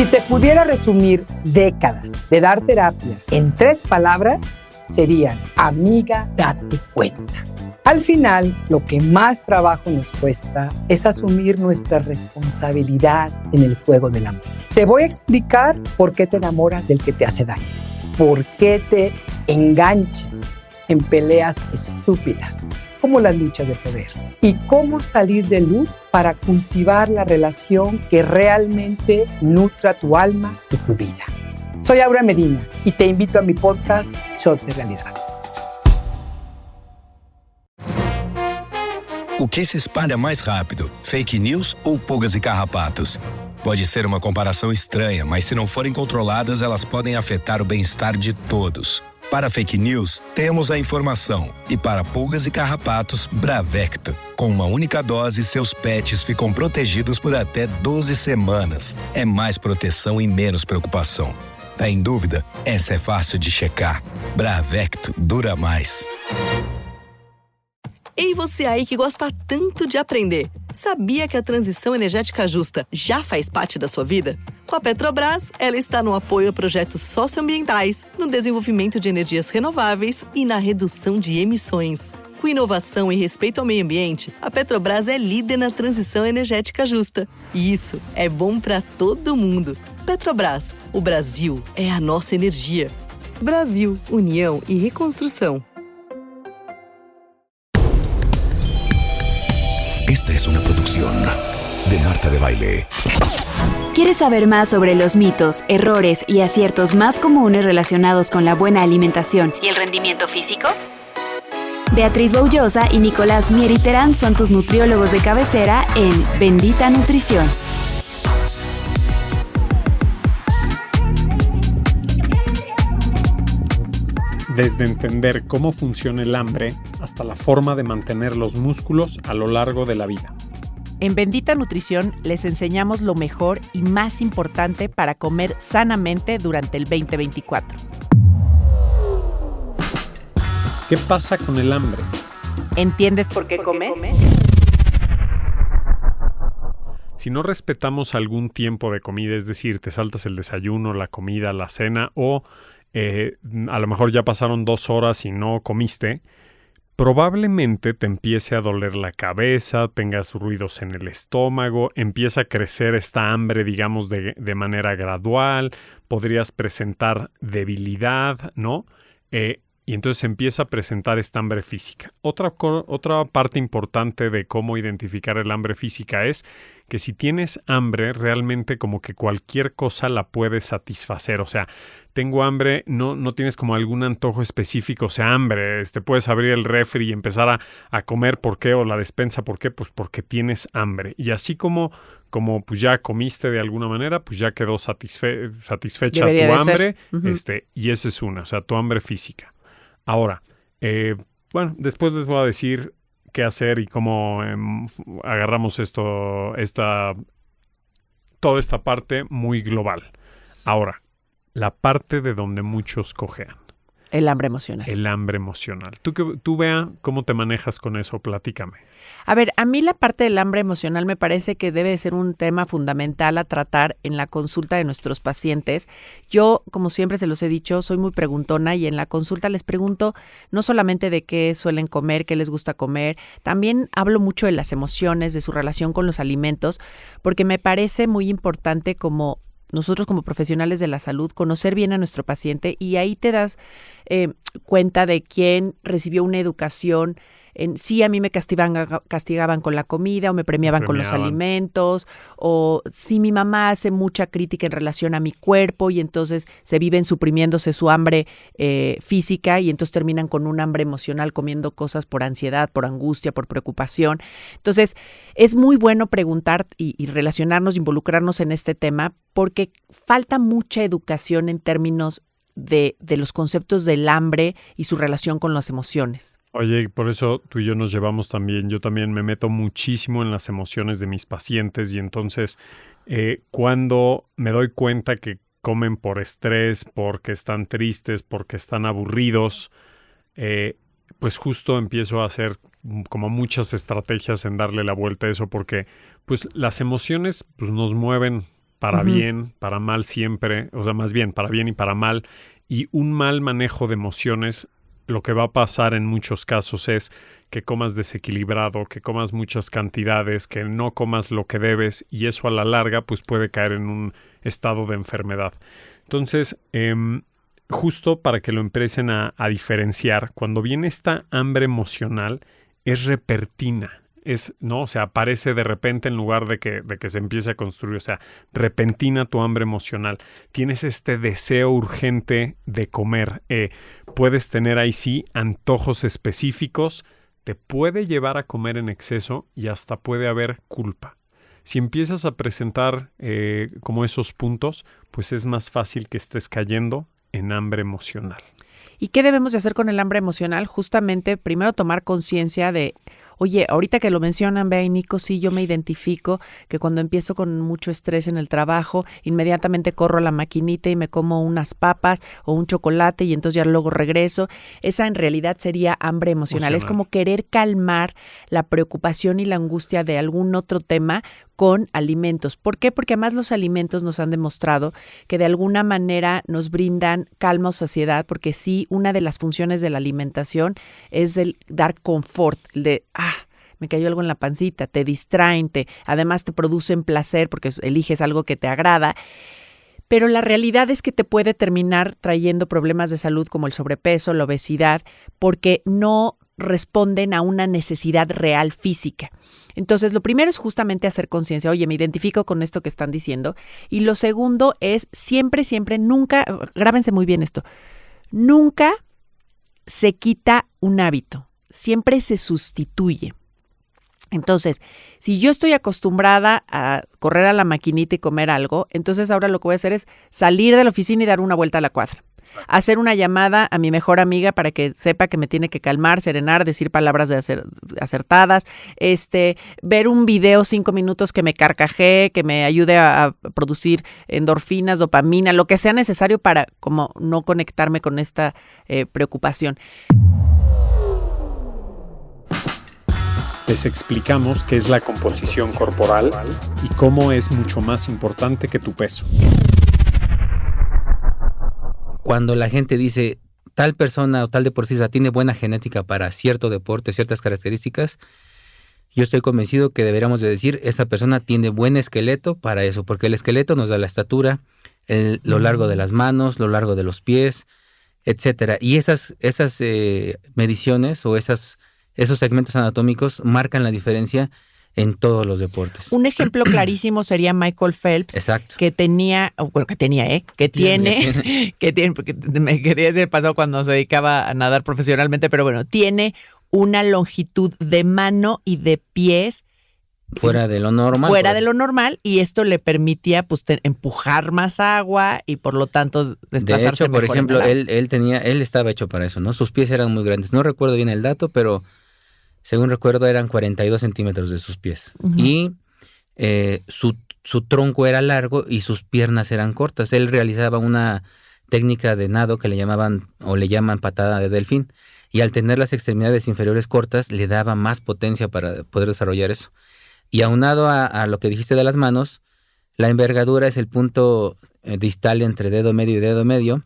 Si te pudiera resumir décadas de dar terapia en 3 palabras, serían: amiga, date cuenta. Al final, lo que más trabajo nos cuesta es asumir nuestra responsabilidad en el juego del amor. Te voy a explicar por qué te enamoras del que te hace daño, por qué te enganchas en peleas estúpidas, como las luchas de poder, y cómo salir del loop para cultivar la relación que realmente nutra tu alma y tu vida. Soy Aura Medina y te invito a mi podcast Shots de Realidad. O que se espalha mais rápido, fake news ou pulgas e carrapatos? Pode ser uma comparação estranha, mas se não forem controladas, elas podem afetar o bem-estar de todos. Para fake news, temos a informação. E para pulgas e carrapatos, Bravecto. Com uma única dose, seus pets ficam protegidos por até 12 semanas. É mais proteção e menos preocupação. Tá em dúvida? Essa é fácil de checar. Bravecto dura mais. Ei, você aí que gosta tanto de aprender. Sabia que a transição energética justa já faz parte da sua vida? Com a Petrobras, ela está no apoio a projetos socioambientais, no desenvolvimento de energias renováveis e na redução de emissões. Com inovação e respeito ao meio ambiente, a Petrobras é líder na transição energética justa. E isso é bom para todo mundo. Petrobras, o Brasil é a nossa energia. Brasil, União e Reconstrução. Esta es una producción de Marta de Baile. ¿Quieres saber más sobre los mitos, errores y aciertos más comunes relacionados con la buena alimentación y el rendimiento físico? Beatriz Boullosa y Nicolás Mieriterán son tus nutriólogos de cabecera en Bendita Nutrición. Desde entender cómo funciona el hambre hasta la forma de mantener los músculos a lo largo de la vida. En Bendita Nutrición les enseñamos lo mejor y más importante para comer sanamente durante el 2024. ¿Qué pasa con el hambre? ¿Entiendes por qué comes? Si no respetamos algún tiempo de comida, es decir, te saltas el desayuno, la comida, la cena o a lo mejor ya pasaron 2 horas y no comiste, probablemente te empiece a doler la cabeza, tengas ruidos en el estómago, empieza a crecer esta hambre, digamos, de manera gradual, podrías presentar debilidad, ¿no? Y entonces empieza a presentar esta hambre física. Otra parte importante de cómo identificar el hambre física es que si tienes hambre, realmente como que cualquier cosa la puedes satisfacer. O sea, tengo hambre, no tienes como algún antojo específico, o sea, hambre. Puedes abrir el refri y empezar a comer, ¿por qué? O la despensa, ¿por qué? Pues porque tienes hambre. Y así como pues ya comiste de alguna manera, pues ya quedó satisfecha tu hambre. Y esa es una, o sea, tu hambre física. Ahora, bueno, después les voy a decir qué hacer y cómo agarramos toda esta parte muy global. Ahora, la parte de donde muchos cojean. El hambre emocional. El hambre emocional. Tú Bea, ¿cómo te manejas con eso? Platícame. A ver, a mí la parte del hambre emocional me parece que debe ser un tema fundamental a tratar en la consulta de nuestros pacientes. Yo, como siempre se los he dicho, soy muy preguntona y en la consulta les pregunto no solamente de qué suelen comer, qué les gusta comer, también hablo mucho de las emociones, de su relación con los alimentos, porque me parece muy importante como nosotros como profesionales de la salud, conocer bien a nuestro paciente y ahí te das cuenta de quién recibió una educación. Sí, a mí me castigaban con la comida o me premiaban con los alimentos, o sí, mi mamá hace mucha crítica en relación a mi cuerpo y entonces se viven suprimiéndose su hambre física y entonces terminan con un hambre emocional comiendo cosas por ansiedad, por angustia, por preocupación. Entonces, es muy bueno preguntar y relacionarnos, involucrarnos en este tema porque falta mucha educación en términos de los conceptos del hambre y su relación con las emociones. Oye, por eso tú y yo nos llevamos también. Yo también me meto muchísimo en las emociones de mis pacientes y entonces cuando me doy cuenta que comen por estrés, porque están tristes, porque están aburridos, pues justo empiezo a hacer como muchas estrategias en darle la vuelta a eso porque pues las emociones pues, nos mueven para bien, para mal siempre, o sea, más bien para bien y para mal, y un mal manejo de emociones, lo que va a pasar en muchos casos es que comas desequilibrado, que comas muchas cantidades, que no comas lo que debes, y eso a la larga pues puede caer en un estado de enfermedad. Entonces, justo para que lo empiecen a diferenciar, cuando viene esta hambre emocional, es repentina. O sea, aparece de repente en lugar de que se empiece a construir. O sea, repentina tu hambre emocional. Tienes este deseo urgente de comer. Puedes tener ahí sí antojos específicos. Te puede llevar a comer en exceso y hasta puede haber culpa. Si empiezas a presentar como esos puntos, pues es más fácil que estés cayendo en hambre emocional. ¿Y qué debemos de hacer con el hambre emocional? Justamente, primero tomar conciencia de, oye, ahorita que lo mencionan, Bea y Nico, sí, yo me identifico que cuando empiezo con mucho estrés en el trabajo, inmediatamente corro a la maquinita y me como unas papas o un chocolate y entonces ya luego regreso. Esa en realidad sería hambre emocional. Es como querer calmar la preocupación y la angustia de algún otro tema con alimentos. ¿Por qué? Porque además los alimentos nos han demostrado que de alguna manera nos brindan calma o saciedad, porque sí, una de las funciones de la alimentación es el dar confort, el de, me cayó algo en la pancita, te distraen, además te producen placer porque eliges algo que te agrada. Pero la realidad es que te puede terminar trayendo problemas de salud como el sobrepeso, la obesidad, porque no responden a una necesidad real física. Entonces, lo primero es justamente hacer conciencia. Oye, me identifico con esto que están diciendo. Y lo segundo es siempre, nunca, grábense muy bien esto, nunca se quita un hábito, siempre se sustituye. Entonces, si yo estoy acostumbrada a correr a la maquinita y comer algo, entonces ahora lo que voy a hacer es salir de la oficina y dar una vuelta a la cuadra. Exacto. Hacer una llamada a mi mejor amiga para que sepa que me tiene que calmar, serenar, decir palabras acertadas, ver un video 5 minutos que me carcajee, que me ayude a producir endorfinas, dopamina, lo que sea necesario para como no conectarme con esta preocupación. Les explicamos qué es la composición corporal y cómo es mucho más importante que tu peso. Cuando la gente dice tal persona o tal deportista tiene buena genética para cierto deporte, ciertas características, yo estoy convencido que deberíamos de decir esa persona tiene buen esqueleto para eso, porque el esqueleto nos da la estatura, lo largo de las manos, lo largo de los pies, etcétera. Y esas mediciones o esos segmentos anatómicos marcan la diferencia en todos los deportes. Un ejemplo clarísimo sería Michael Phelps. Exacto. Que tiene, porque me quería decir el pasado cuando se dedicaba a nadar profesionalmente, pero bueno, tiene una longitud de mano y de pies fuera de lo normal. Fuera de lo normal, y esto le permitía pues empujar más agua y por lo tanto desplazarse mejor. De hecho, por ejemplo, él estaba hecho para eso, ¿no? Sus pies eran muy grandes. No recuerdo bien el dato, pero según recuerdo eran 42 centímetros de sus pies. Uh-huh. Y su tronco era largo y sus piernas eran cortas. Él realizaba una técnica de nado que le llaman patada de delfín. Y al tener las extremidades inferiores cortas, le daba más potencia para poder desarrollar eso. Y aunado a lo que dijiste de las manos, la envergadura es el punto distal entre dedo medio y dedo medio.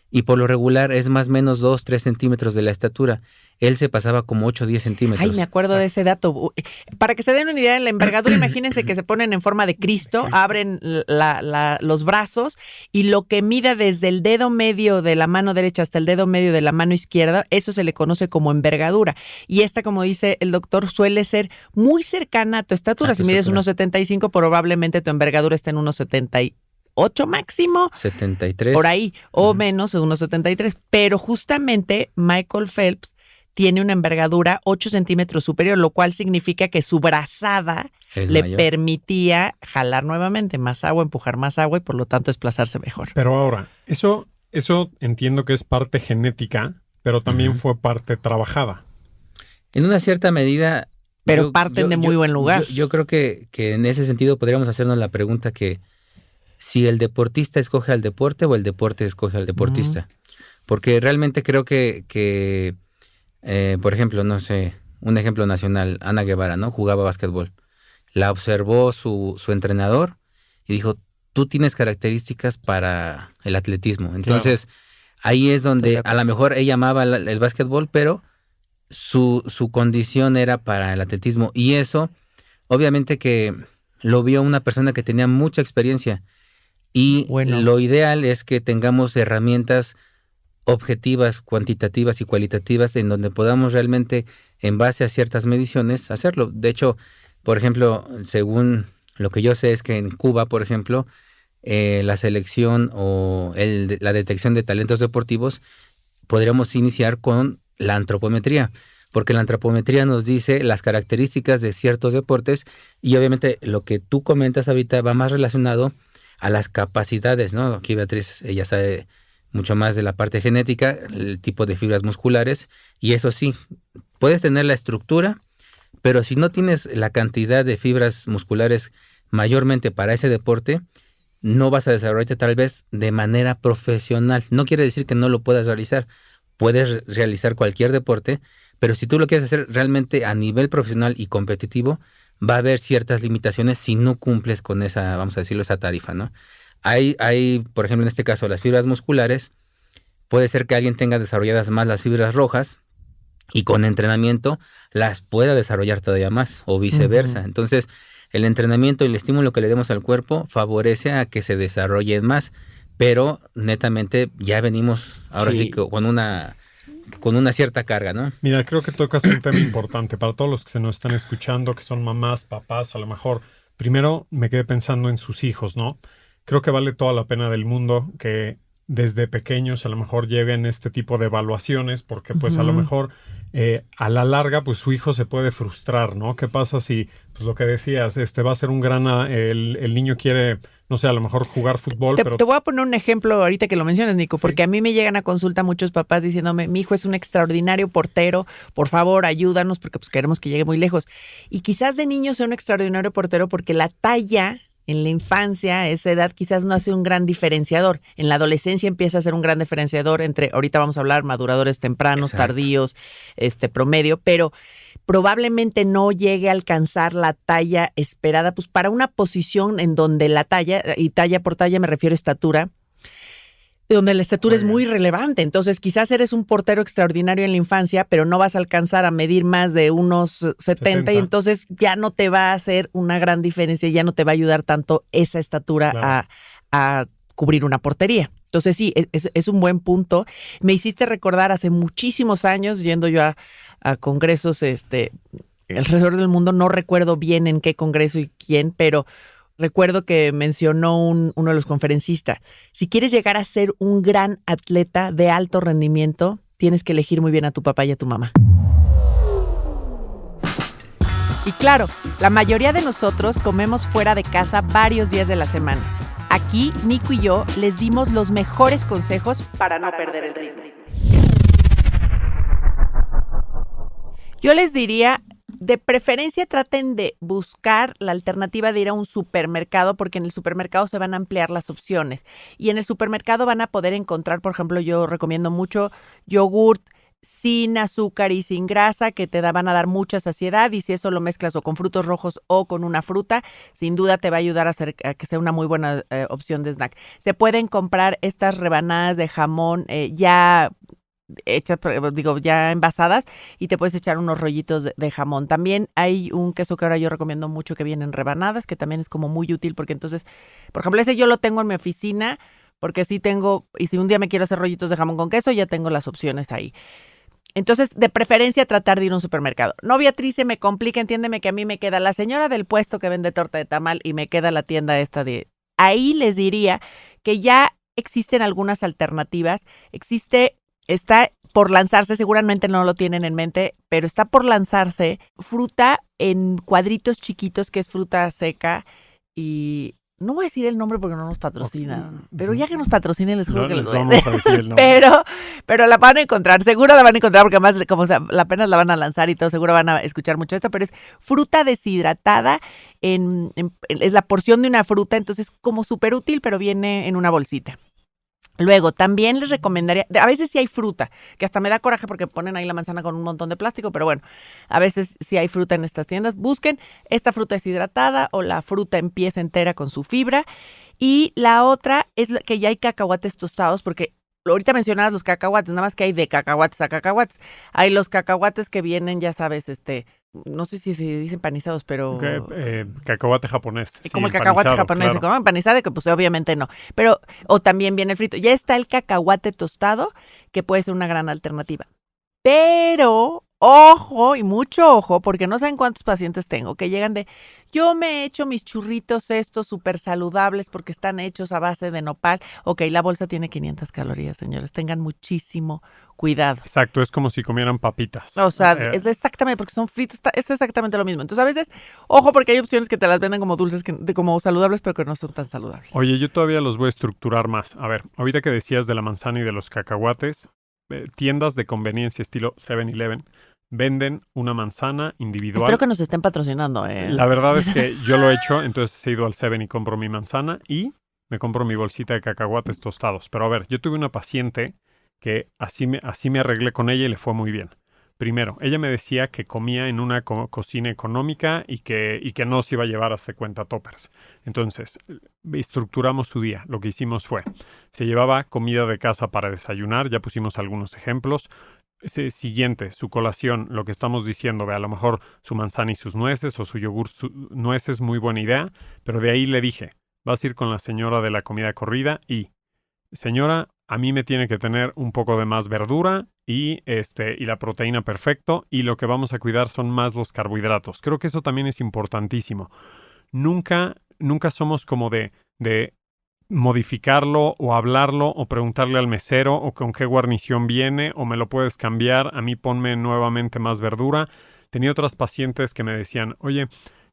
Y por lo regular es más o menos 2-3 centímetros de la estatura. Él se pasaba como 8-10 centímetros. Ay, me acuerdo de ese dato. Para que se den una idea de la envergadura, imagínense que se ponen en forma de Cristo, abren los brazos y lo que mida desde el dedo medio de la mano derecha hasta el dedo medio de la mano izquierda, eso se le conoce como envergadura. Y esta, como dice el doctor, suele ser muy cercana a tu estatura. Si mides 1.75, probablemente tu envergadura esté en 1.78 máximo. 73. Por ahí, o menos, 1.73. Pero justamente Michael Phelps tiene una envergadura 8 centímetros superior, lo cual significa que su brazada le permitía jalar nuevamente más agua, empujar más agua y por lo tanto desplazarse mejor. Pero ahora, eso entiendo que es parte genética, pero también fue parte trabajada. En una cierta medida. Pero parten de muy buen lugar. Yo creo que en ese sentido podríamos hacernos la pregunta que si el deportista escoge al deporte o el deporte escoge al deportista. Porque realmente creo que por ejemplo, no sé, un ejemplo nacional, Ana Guevara, ¿no? Jugaba básquetbol. La observó su entrenador y dijo, tú tienes características para el atletismo. Entonces, ahí es donde a lo mejor ella amaba el básquetbol, pero su condición era para el atletismo. Y eso, obviamente que lo vio una persona que tenía mucha experiencia. Y lo ideal es que tengamos herramientas objetivas, cuantitativas y cualitativas en donde podamos realmente, en base a ciertas mediciones, hacerlo. De hecho, por ejemplo, según lo que yo sé es que en Cuba, por ejemplo, la selección o la detección de talentos deportivos, podríamos iniciar con la antropometría, porque la antropometría nos dice las características de ciertos deportes y obviamente lo que tú comentas ahorita va más relacionado a las capacidades, ¿no? Aquí Beatriz, ella sabe mucho más de la parte genética, el tipo de fibras musculares, y eso sí, puedes tener la estructura, pero si no tienes la cantidad de fibras musculares mayormente para ese deporte, no vas a desarrollarte tal vez de manera profesional. No quiere decir que no lo puedas realizar. Puedes realizar cualquier deporte, pero si tú lo quieres hacer realmente a nivel profesional y competitivo, va a haber ciertas limitaciones si no cumples con esa, vamos a decirlo, esa tarifa, ¿no? Hay, por ejemplo, en este caso, las fibras musculares, puede ser que alguien tenga desarrolladas más las fibras rojas y con entrenamiento las pueda desarrollar todavía más o viceversa. Entonces, el entrenamiento y el estímulo que le demos al cuerpo favorece a que se desarrollen más, pero netamente ya venimos ahora sí con una cierta carga, ¿no? Mira, creo que tocas un tema importante para todos los que se nos están escuchando, que son mamás, papás, a lo mejor. Primero me quedé pensando en sus hijos, ¿no? Creo que vale toda la pena del mundo que desde pequeños a lo mejor lleven este tipo de evaluaciones, porque pues a lo mejor a la larga pues su hijo se puede frustrar, ¿no? ¿Qué pasa si, pues lo que decías, va a ser un gran, el niño quiere, no sé, a lo mejor jugar fútbol, pero... Te voy a poner un ejemplo ahorita que lo mencionas, Nico, porque a mí me llegan a consulta muchos papás diciéndome, mi hijo es un extraordinario portero, por favor ayúdanos porque pues queremos que llegue muy lejos. Y quizás de niño sea un extraordinario portero porque la talla en la infancia, esa edad quizás no hace un gran diferenciador. En la adolescencia empieza a ser un gran diferenciador entre, ahorita vamos a hablar, maduradores tempranos, tardíos, promedio, pero probablemente no llegue a alcanzar la talla esperada, pues para una posición en donde la talla, y talla por talla me refiero a estatura, donde la estatura es muy relevante. Entonces, quizás eres un portero extraordinario en la infancia, pero no vas a alcanzar a medir más de unos 70 y entonces ya no te va a hacer una gran diferencia, ya no te va a ayudar tanto esa estatura a cubrir una portería. Entonces, sí, es un buen punto. Me hiciste recordar hace muchísimos años, yendo yo a congresos alrededor del mundo, no recuerdo bien en qué congreso y quién, pero recuerdo que mencionó uno de los conferencistas, si quieres llegar a ser un gran atleta de alto rendimiento, tienes que elegir muy bien a tu papá y a tu mamá. Y claro, la mayoría de nosotros comemos fuera de casa varios días de la semana. Aquí, Nico y yo les dimos los mejores consejos para no perder el ritmo. Yo les diría, de preferencia traten de buscar la alternativa de ir a un supermercado, porque en el supermercado se van a ampliar las opciones. Y en el supermercado van a poder encontrar, por ejemplo, yo recomiendo mucho yogurt sin azúcar y sin grasa, que te van a dar mucha saciedad, y si eso lo mezclas o con frutos rojos o con una fruta, sin duda te va a ayudar a que sea una muy buena opción de snack. Se pueden comprar estas rebanadas de jamón ya hechas, ya envasadas, y te puedes echar unos rollitos de jamón. También hay un queso que ahora yo recomiendo mucho que viene en rebanadas, que también es como muy útil, porque entonces, por ejemplo, ese yo lo tengo en mi oficina, porque sí tengo, y si un día me quiero hacer rollitos de jamón con queso, ya tengo las opciones ahí. Entonces, de preferencia, tratar de ir a un supermercado. No, Beatriz, se me complica, entiéndeme que a mí me queda la señora del puesto que vende torta de tamal y me queda la tienda esta de... Ahí les diría que ya existen algunas alternativas. Está por lanzarse, seguramente no lo tienen en mente, pero está por lanzarse fruta en cuadritos chiquitos, que es fruta seca, y no voy a decir el nombre porque no nos patrocinan, pero ya que nos patrocinen les juro que les voy a decir el nombre. Pero la van a encontrar, seguro la van a encontrar, porque además como apenas la van a lanzar y todo, seguro van a escuchar mucho esto, pero es fruta deshidratada, es la porción de una fruta, entonces como súper útil, pero viene en una bolsita. Luego, también les recomendaría, a veces sí hay fruta, que hasta me da coraje porque ponen ahí la manzana con un montón de plástico, pero bueno, a veces sí hay fruta en estas tiendas. Busquen esta fruta deshidratada o la fruta en pieza entera con su fibra. Y la otra es que ya hay cacahuates tostados, porque ahorita mencionabas los cacahuates, nada más que hay de cacahuates a cacahuates. Hay los cacahuates que vienen, ya sabes, no sé si se dicen panizados, pero... Cacahuate japonés. Como el cacahuate japonés, claro. ¿No? Empanizado, que pues obviamente no. Pero, o también viene el frito. Ya está el cacahuate tostado, que puede ser una gran alternativa. Pero, ojo, y mucho ojo, porque no saben cuántos pacientes tengo que llegan de, yo me he hecho mis churritos estos súper saludables porque están hechos a base de nopal. Ok, la bolsa tiene 500 calorías, señores. Tengan muchísimo cuidado. Exacto, es como si comieran papitas. O sea, es exactamente, porque son fritos, es exactamente lo mismo. Entonces, a veces, ojo, porque hay opciones que te las venden como dulces, como saludables, pero que no son tan saludables. Oye, yo todavía los voy a estructurar más. A ver, ahorita que decías de la manzana y de los cacahuates, tiendas de conveniencia estilo 7-Eleven venden una manzana individual. Espero que nos estén patrocinando. La verdad es que yo lo he hecho, entonces he ido al 7 y compro mi manzana y me compro mi bolsita de cacahuates tostados. Pero a ver, yo tuve una paciente que así me arreglé con ella y le fue muy bien. Primero, ella me decía que comía en una cocina económica y que no se iba a llevar hasta cuenta toppers. Entonces, estructuramos su día. Lo que hicimos fue, se llevaba comida de casa para desayunar, ya pusimos algunos ejemplos. Siguiente, su colación, lo que estamos diciendo, a lo mejor su manzana y sus nueces o su yogur nueces, muy buena idea, pero de ahí le dije, vas a ir con la señora de la comida corrida y, señora, a mí me tiene que tener un poco de más verdura y la proteína perfecto, y lo que vamos a cuidar son más los carbohidratos. Creo que eso también es importantísimo. Nunca somos como de modificarlo o hablarlo o preguntarle al mesero o con qué guarnición viene o me lo puedes cambiar, a mí ponme nuevamente más verdura. Tenía otras pacientes que me decían, oye,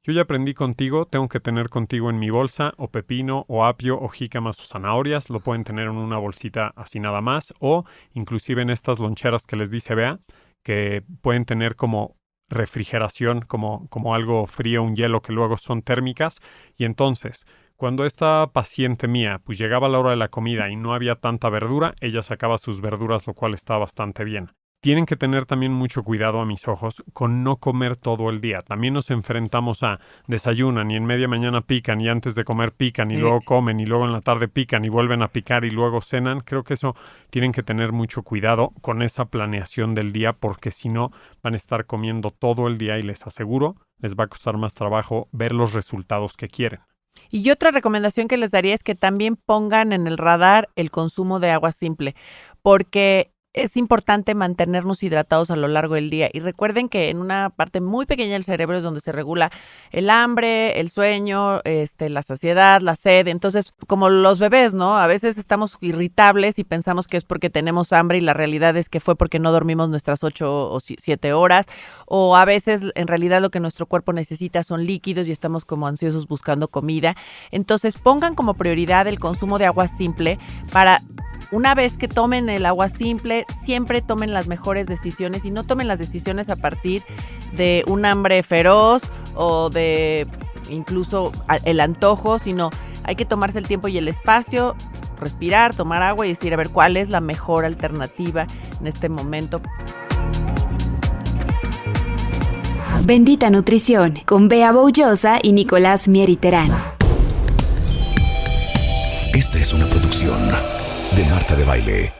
yo ya aprendí contigo, tengo que tener contigo en mi bolsa o pepino o apio o jícamas o zanahorias, lo pueden tener en una bolsita así nada más, o inclusive en estas loncheras que les dice Bea, que pueden tener como refrigeración, como algo frío, un hielo que luego son térmicas. Y entonces, cuando esta paciente mía pues llegaba a la hora de la comida y no había tanta verdura, ella sacaba sus verduras, lo cual está bastante bien. Tienen que tener también mucho cuidado, a mis ojos, con no comer todo el día. También nos enfrentamos a desayunan y en media mañana pican y antes de comer pican y luego comen y luego en la tarde pican y vuelven a picar y luego cenan. Creo que eso tienen que tener mucho cuidado con esa planeación del día, porque si no van a estar comiendo todo el día y les aseguro, les va a costar más trabajo ver los resultados que quieren. Y otra recomendación que les daría es que también pongan en el radar el consumo de agua simple, porque es importante mantenernos hidratados a lo largo del día. Y recuerden que en una parte muy pequeña del cerebro es donde se regula el hambre, el sueño, la saciedad, la sed. Entonces, como los bebés, ¿no? A veces estamos irritables y pensamos que es porque tenemos hambre y la realidad es que fue porque no dormimos nuestras 8 o 7 horas. O a veces, en realidad, lo que nuestro cuerpo necesita son líquidos y estamos como ansiosos buscando comida. Entonces, pongan como prioridad el consumo de agua simple para... Una vez que tomen el agua simple, siempre tomen las mejores decisiones y no tomen las decisiones a partir de un hambre feroz o de incluso el antojo, sino hay que tomarse el tiempo y el espacio, respirar, tomar agua y decir, a ver, ¿cuál es la mejor alternativa en este momento? Bendita Nutrición, con Bea Boullosa y Nicolás Mieri Terán. Esta es una producción de Marta de Baile.